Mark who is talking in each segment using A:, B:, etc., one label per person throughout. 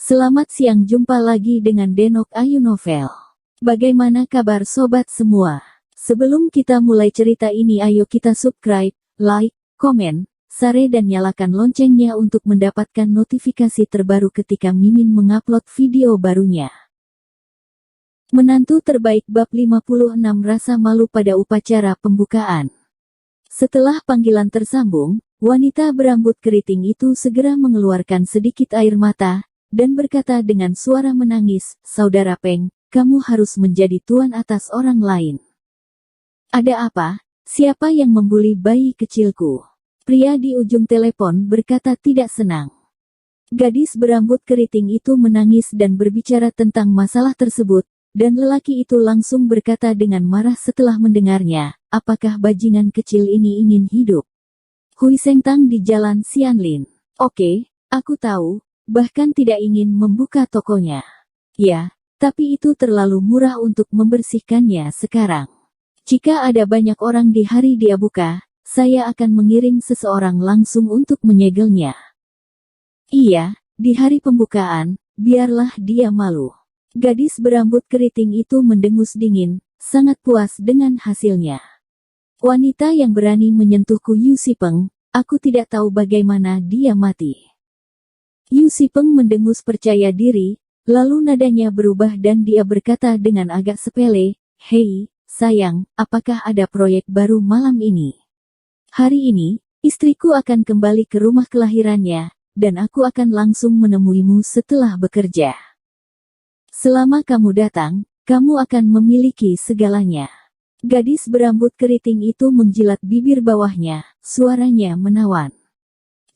A: Selamat siang, jumpa lagi dengan Denok Ayu Novel. Bagaimana kabar sobat semua? Sebelum kita mulai cerita ini, ayo kita subscribe, like, komen, share dan nyalakan loncengnya untuk mendapatkan notifikasi terbaru ketika Mimin mengupload video barunya. Menantu terbaik bab 56 rasa malu pada upacara pembukaan. Setelah panggilan tersambung, wanita berambut keriting itu segera mengeluarkan sedikit air mata dan berkata dengan suara menangis, "Saudara Peng, kamu harus menjadi tuan atas orang lain." "Ada apa? Siapa yang membuli bayi kecilku?" Pria di ujung telepon berkata tidak senang. Gadis berambut keriting itu menangis dan berbicara tentang masalah tersebut, dan lelaki itu langsung berkata dengan marah setelah mendengarnya, "Apakah bajingan kecil ini ingin hidup?" Hui Sengtang di Jalan Xianlin. "Oke, aku tahu. Bahkan tidak ingin membuka tokonya." "Ya, tapi itu terlalu murah untuk membersihkannya sekarang. Jika ada banyak orang di hari dia buka, saya akan mengirim seseorang langsung untuk menyegelnya." "Iya, di hari pembukaan, biarlah dia malu." Gadis berambut keriting itu mendengus dingin, sangat puas dengan hasilnya. "Wanita yang berani menyentuhku Yu Sipeng, aku tidak tahu bagaimana dia mati." Yu Sipeng mendengus percaya diri, lalu nadanya berubah dan dia berkata dengan agak sepele, "Hei, sayang, apakah ada proyek baru malam ini? Hari ini, istriku akan kembali ke rumah kelahirannya, dan aku akan langsung menemuimu setelah bekerja. Selama kamu datang, kamu akan memiliki segalanya." Gadis berambut keriting itu menjilat bibir bawahnya, suaranya menawan.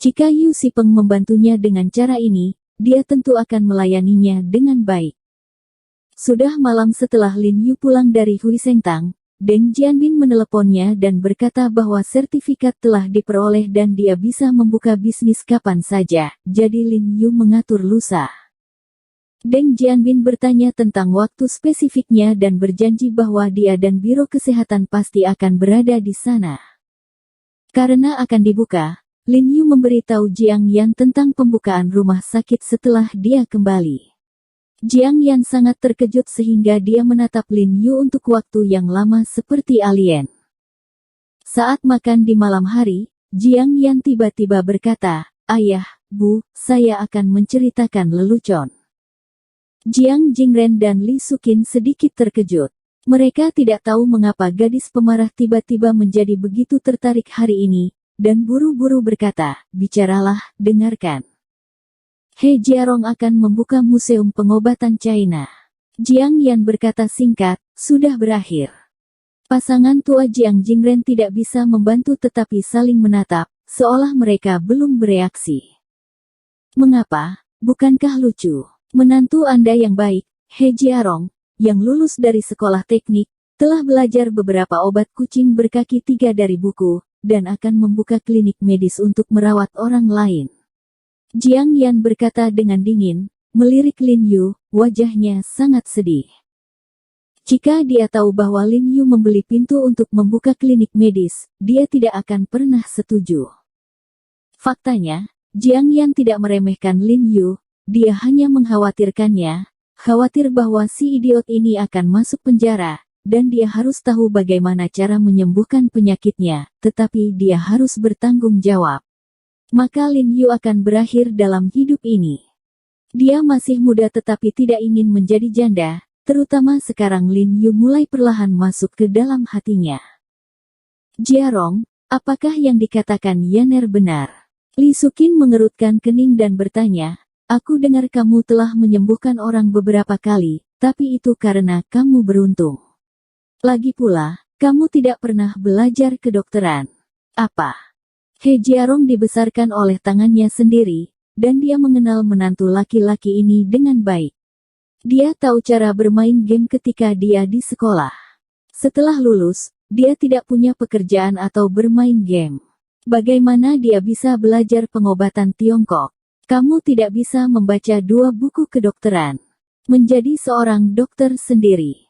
A: Jika Yu Sipeng membantunya dengan cara ini, dia tentu akan melayaninya dengan baik. Sudah malam setelah Lin Yu pulang dari Hui Sengtang, Deng Jianbin meneleponnya dan berkata bahwa sertifikat telah diperoleh dan dia bisa membuka bisnis kapan saja, jadi Lin Yu mengatur lusa. Deng Jianbin bertanya tentang waktu spesifiknya dan berjanji bahwa dia dan Biro Kesehatan pasti akan berada di sana. Karena akan dibuka, Lin Yu memberitahu Jiang Yan tentang pembukaan rumah sakit setelah dia kembali. Jiang Yan sangat terkejut sehingga dia menatap Lin Yu untuk waktu yang lama seperti alien. Saat makan di malam hari, Jiang Yan tiba-tiba berkata, "Ayah, Bu, saya akan menceritakan lelucon." Jiang Jingren dan Li Sukin sedikit terkejut. Mereka tidak tahu mengapa gadis pemarah tiba-tiba menjadi begitu tertarik hari ini, dan buru-buru berkata, "Bicaralah, dengarkan. He Jiarong akan membuka museum pengobatan China." Jiang Yan berkata singkat, "Sudah berakhir." Pasangan tua Jiang Jingren tidak bisa membantu tetapi saling menatap, seolah mereka belum bereaksi. "Mengapa? Bukankah lucu? Menantu Anda yang baik, He Jiarong, yang lulus dari sekolah teknik, telah belajar beberapa obat kucing berkaki 3 dari buku, dan akan membuka klinik medis untuk merawat orang lain." Jiang Yan berkata dengan dingin, melirik Lin Yu, wajahnya sangat sedih. Jika dia tahu bahwa Lin Yu membeli pintu untuk membuka klinik medis, dia tidak akan pernah setuju. Faktanya, Jiang Yan tidak meremehkan Lin Yu, dia hanya mengkhawatirkannya, khawatir bahwa si idiot ini akan masuk penjara, dan dia harus tahu bagaimana cara menyembuhkan penyakitnya, tetapi dia harus bertanggung jawab. Maka Lin Yu akan berakhir dalam hidup ini. Dia masih muda tetapi tidak ingin menjadi janda, terutama sekarang Lin Yu mulai perlahan masuk ke dalam hatinya. "Jiarong, apakah yang dikatakan Yaner benar?" Li Sukin mengerutkan kening dan bertanya, "Aku dengar kamu telah menyembuhkan orang beberapa kali, tapi itu karena kamu beruntung. Lagi pula, kamu tidak pernah belajar kedokteran." "Apa?" He Jiarong dibesarkan oleh tangannya sendiri, dan dia mengenal menantu laki-laki ini dengan baik. Dia tahu cara bermain game ketika dia di sekolah. Setelah lulus, dia tidak punya pekerjaan atau bermain game. Bagaimana dia bisa belajar pengobatan Tiongkok? Kamu tidak bisa membaca 2 buku kedokteran. Menjadi seorang dokter sendiri.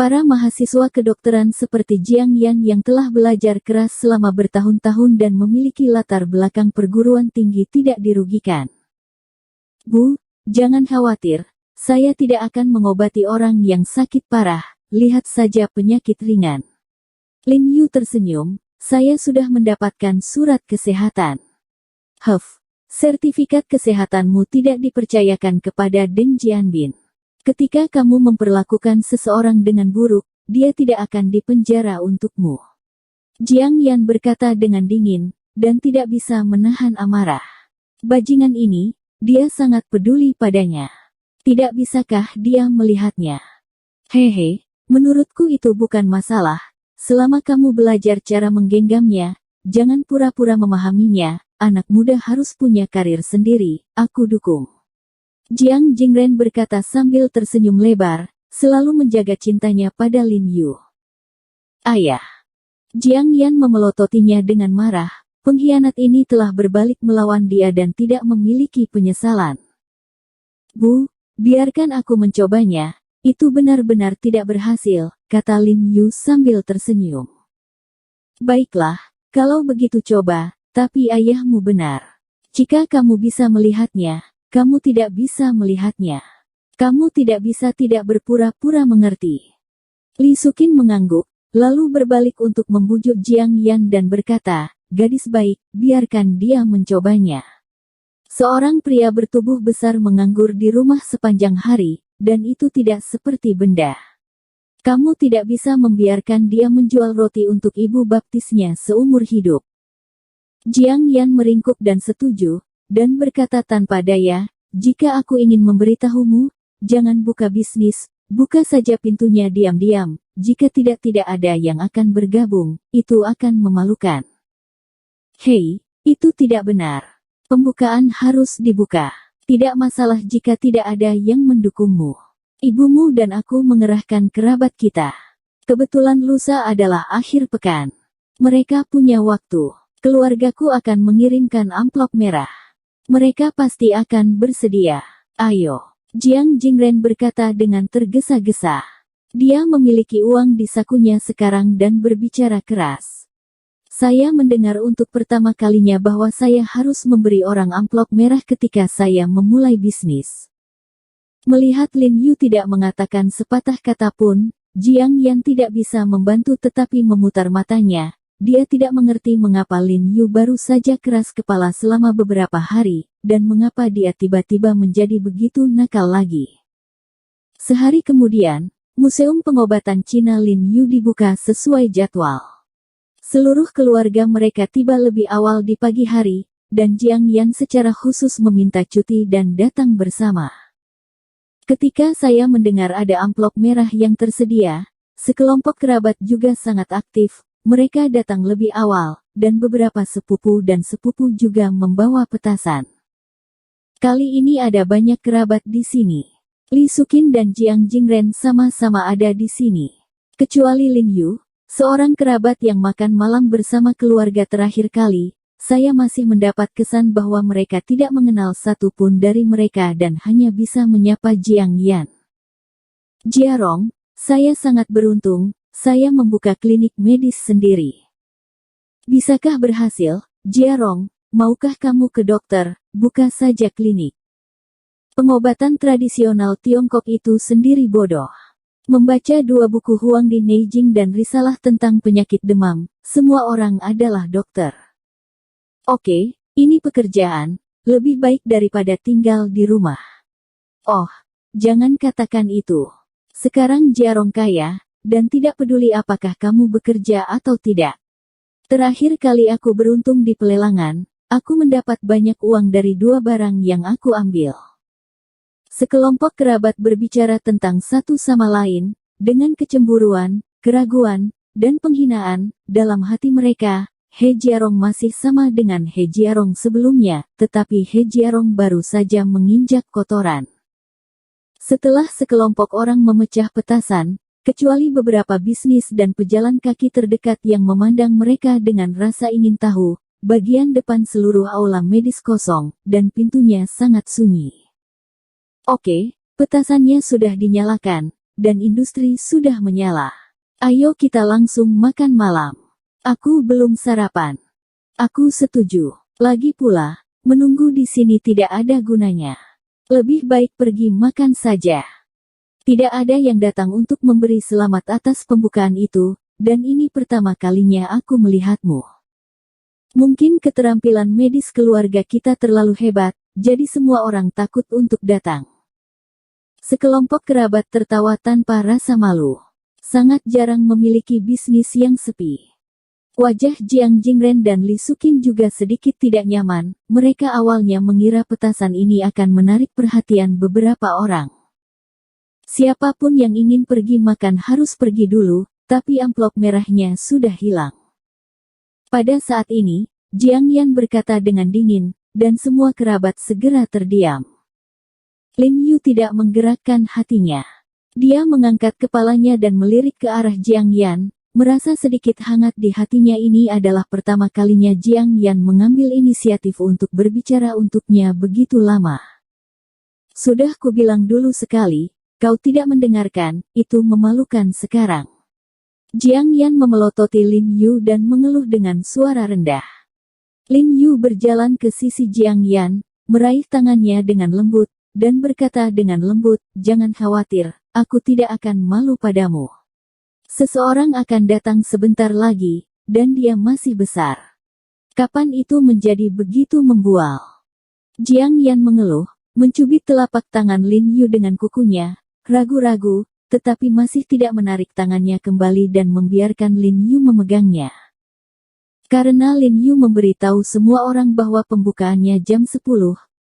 A: Para mahasiswa kedokteran seperti Jiang Yan yang telah belajar keras selama bertahun-tahun dan memiliki latar belakang perguruan tinggi tidak dirugikan. "Bu, Jangan khawatir, saya tidak akan mengobati orang yang sakit parah, lihat saja penyakit ringan. Lin Yu tersenyum, saya sudah mendapatkan surat kesehatan. Sertifikat kesehatanmu tidak dipercayakan kepada Deng Jianbin. Ketika kamu memperlakukan seseorang dengan buruk, dia tidak akan dipenjara untukmu. Jiang Yan berkata dengan dingin, dan tidak bisa menahan amarah. Bajingan ini, dia sangat peduli padanya. Tidak bisakah dia melihatnya? Hehe, menurutku itu bukan masalah. Selama kamu belajar cara menggenggamnya, jangan pura-pura memahaminya. Anak muda harus punya karir sendiri, aku dukung. Jiang Jingren berkata sambil tersenyum lebar, selalu menjaga cintanya pada Lin Yu. Ayah. Jiang Yan memelototinya dengan marah, pengkhianat ini telah berbalik melawan dia dan tidak memiliki penyesalan. Bu, biarkan aku mencobanya, itu benar-benar tidak berhasil, kata Lin Yu sambil tersenyum. Baiklah, kalau begitu coba, tapi ayahmu benar. Jika kamu bisa melihatnya, kamu tidak bisa melihatnya. Kamu tidak bisa tidak berpura-pura mengerti. Li Sukin mengangguk, lalu berbalik untuk membujuk Jiang Yan dan berkata, gadis baik, biarkan dia mencobanya. Seorang pria bertubuh besar menganggur di rumah sepanjang hari, dan itu tidak seperti benda. Kamu tidak bisa membiarkan dia menjual roti untuk ibu baptisnya seumur hidup. Jiang Yan meringkuk dan setuju, dan berkata tanpa daya, jika aku ingin memberitahumu, jangan buka bisnis, buka saja pintunya diam-diam, jika tidak ada yang akan bergabung, itu akan memalukan. Hei, itu tidak benar. Pembukaan harus dibuka. Tidak masalah jika tidak ada yang mendukungmu. Ibumu dan aku mengerahkan kerabat kita. Kebetulan lusa adalah akhir pekan. Mereka punya waktu. Keluargaku akan mengirimkan amplop merah. Mereka pasti akan bersedia. Ayo. Jiang Jingren berkata dengan tergesa-gesa. Dia memiliki uang di sakunya sekarang dan berbicara keras. Saya mendengar untuk pertama kalinya bahwa saya harus memberi orang amplop merah ketika saya memulai bisnis. Melihat Lin Yu tidak mengatakan sepatah kata pun, Jiang Yan tidak bisa membantu tetapi memutar matanya. Dia tidak mengerti mengapa Lin Yu baru saja keras kepala selama beberapa hari, dan mengapa dia tiba-tiba menjadi begitu nakal lagi. Sehari kemudian, Museum Pengobatan Cina Lin Yu dibuka sesuai jadwal. Seluruh keluarga mereka tiba lebih awal di pagi hari, dan Jiang Yan secara khusus meminta cuti dan datang bersama. Ketika saya mendengar ada amplop merah yang tersedia, sekelompok kerabat juga sangat aktif. Mereka datang lebih awal, dan beberapa sepupu dan sepupu juga membawa petasan. Kali ini ada banyak kerabat di sini. Li Sukin dan Jiang Jingren sama-sama ada di sini. Kecuali Lin Yu, seorang kerabat yang makan malam bersama keluarga terakhir kali, saya masih mendapat kesan bahwa mereka tidak mengenal satu pun dari mereka dan hanya bisa menyapa Jiang Yan. Jiarong, saya sangat beruntung. Saya membuka klinik medis sendiri. Bisakah berhasil, Jiarong? Maukah kamu ke dokter? Buka saja klinik. Pengobatan tradisional Tiongkok itu sendiri bodoh. Membaca 2 buku Huang di Neijing dan risalah tentang penyakit demam, semua orang adalah dokter. Oke, ini pekerjaan, lebih baik daripada tinggal di rumah. Oh, jangan katakan itu. Sekarang Jiarong kaya, dan tidak peduli apakah kamu bekerja atau tidak. Terakhir kali aku beruntung di pelelangan, aku mendapat banyak uang dari 2 barang yang aku ambil. Sekelompok kerabat berbicara tentang satu sama lain, dengan kecemburuan, keraguan, dan penghinaan, dalam hati mereka. He Jiarong masih sama dengan He Jiarong sebelumnya, tetapi He Jiarong baru saja menginjak kotoran. Setelah sekelompok orang memecah petasan, kecuali beberapa bisnis dan pejalan kaki terdekat yang memandang mereka dengan rasa ingin tahu, bagian depan seluruh aula medis kosong, dan pintunya sangat sunyi. Oke, petasannya sudah dinyalakan, dan industri sudah menyala. Ayo kita langsung makan malam. Aku belum sarapan. Aku setuju. Lagi pula, menunggu di sini tidak ada gunanya. Lebih baik pergi makan saja. Tidak ada yang datang untuk memberi selamat atas pembukaan itu, dan ini pertama kalinya aku melihatmu. Mungkin keterampilan medis keluarga kita terlalu hebat, jadi semua orang takut untuk datang. Sekelompok kerabat tertawa tanpa rasa malu. Sangat jarang memiliki bisnis yang sepi. Wajah Jiang Jingren dan Li Suqing juga sedikit tidak nyaman. Mereka awalnya mengira petasan ini akan menarik perhatian beberapa orang. Siapapun yang ingin pergi makan harus pergi dulu, tapi amplop merahnya sudah hilang. Pada saat ini, Jiang Yan berkata dengan dingin, dan semua kerabat segera terdiam. Lin Yu tidak menggerakkan hatinya. Dia mengangkat kepalanya dan melirik ke arah Jiang Yan, merasa sedikit hangat di hatinya. Ini adalah pertama kalinya Jiang Yan mengambil inisiatif untuk berbicara untuknya begitu lama. Sudah kubilang dulu sekali, kau tidak mendengarkan, itu memalukan sekarang. Jiang Yan memelototi Lin Yu dan mengeluh dengan suara rendah. Lin Yu berjalan ke sisi Jiang Yan, meraih tangannya dengan lembut, dan berkata dengan lembut, jangan khawatir, aku tidak akan malu padamu. Seseorang akan datang sebentar lagi, dan dia masih besar. Kapan itu menjadi begitu membual? Jiang Yan mengeluh, mencubit telapak tangan Lin Yu dengan kukunya, ragu-ragu, tetapi masih tidak menarik tangannya kembali dan membiarkan Lin Yu memegangnya. Karena Lin Yu memberitahu semua orang bahwa pembukaannya jam 10,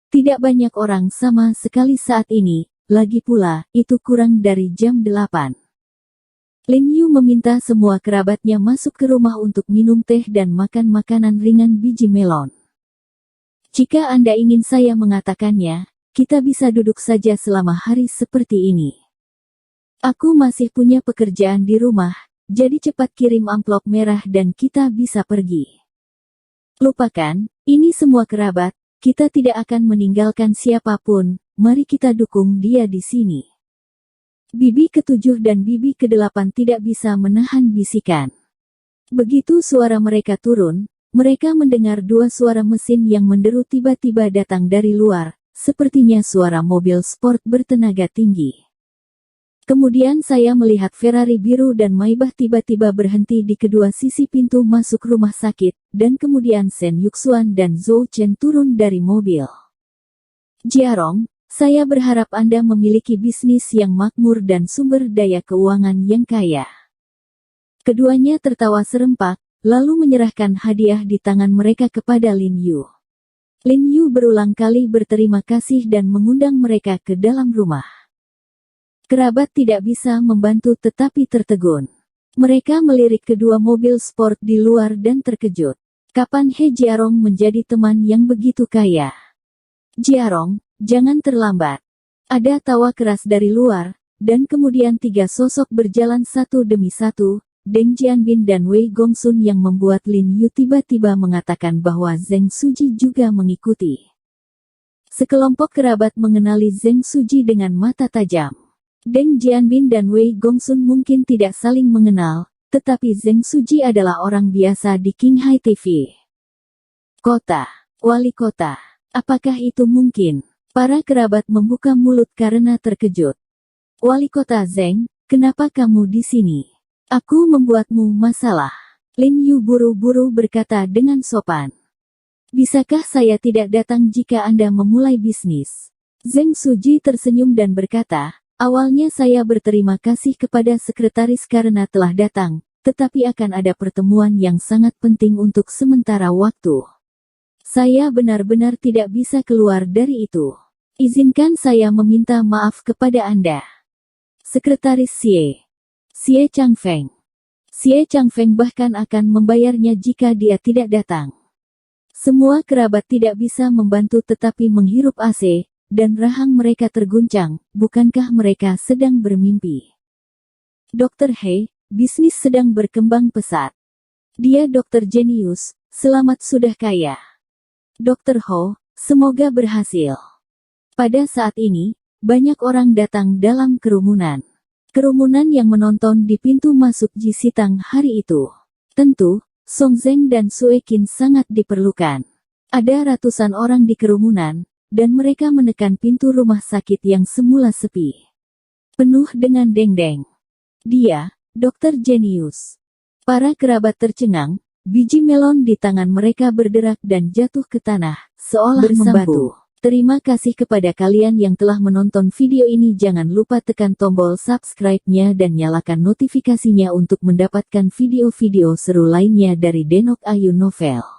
A: tidak banyak orang sama sekali saat ini, lagi pula, itu kurang dari jam 8. Lin Yu meminta semua kerabatnya masuk ke rumah untuk minum teh dan makan makanan ringan biji melon. Jika Anda ingin saya mengatakannya, kita bisa duduk saja selama hari seperti ini. Aku masih punya pekerjaan di rumah, jadi cepat kirim amplop merah dan kita bisa pergi. Lupakan, ini semua kerabat, kita tidak akan meninggalkan siapapun, mari kita dukung dia di sini. Bibi ke-7 dan bibi ke-8 tidak bisa menahan bisikan. Begitu suara mereka turun, mereka mendengar dua suara mesin yang menderu tiba-tiba datang dari luar, sepertinya suara mobil sport bertenaga tinggi. Kemudian saya melihat Ferrari biru dan Maybach tiba-tiba berhenti di kedua sisi pintu masuk rumah sakit, dan kemudian Shen Yuxuan dan Zhou Chen turun dari mobil. Jiarong, saya berharap Anda memiliki bisnis yang makmur dan sumber daya keuangan yang kaya. Keduanya tertawa serempak, lalu menyerahkan hadiah di tangan mereka kepada Lin Yu. Lin Yu berulang kali berterima kasih dan mengundang mereka ke dalam rumah. Kerabat tidak bisa membantu tetapi tertegun. Mereka melirik kedua mobil sport di luar dan terkejut. Kapan He Jiarong menjadi teman yang begitu kaya? Jiarong, jangan terlambat. Ada tawa keras dari luar, dan kemudian tiga sosok berjalan satu demi satu, Deng Jianbin dan Wei Gongsun yang membuat Lin Yu tiba-tiba mengatakan bahwa Zheng Suji juga mengikuti. Sekelompok kerabat mengenali Zheng Suji dengan mata tajam. Deng Jianbin dan Wei Gongsun mungkin tidak saling mengenal, tetapi Zheng Suji adalah orang biasa di Qinghai TV. Kota, wali kota, apakah itu mungkin? Para kerabat membuka mulut karena terkejut. Wali kota Zheng, kenapa kamu di sini? Aku membuatmu masalah. Lin Yu buru-buru berkata dengan sopan. Bisakah saya tidak datang jika Anda memulai bisnis? Zheng Suji tersenyum dan berkata, awalnya saya berterima kasih kepada sekretaris karena telah datang, tetapi akan ada pertemuan yang sangat penting untuk sementara waktu. Saya benar-benar tidak bisa keluar dari itu. Izinkan saya meminta maaf kepada Anda. Sekretaris Xie Changfeng. Xie Changfeng bahkan akan membayarnya jika dia tidak datang. Semua kerabat tidak bisa membantu tetapi menghirup AC, dan rahang mereka terguncang, bukankah mereka sedang bermimpi? Dr. He, bisnis sedang berkembang pesat. Dia dokter jenius, selamat sudah kaya. Dr. Ho, semoga berhasil. Pada saat ini, banyak orang datang dalam kerumunan. Kerumunan yang menonton di pintu masuk Jisitang hari itu. Tentu, Song Zheng dan Sue Qin sangat diperlukan. Ada ratusan orang di kerumunan, dan mereka menekan pintu rumah sakit yang semula sepi. Penuh dengan deng-deng. Dia, Dokter Jenius. Para kerabat tercengang, biji melon di tangan mereka berderak dan jatuh ke tanah, seolah membatu. Terima kasih kepada kalian yang telah menonton video ini. Jangan lupa tekan tombol subscribe-nya dan nyalakan notifikasinya untuk mendapatkan video-video seru lainnya dari Denok Ayu Novel.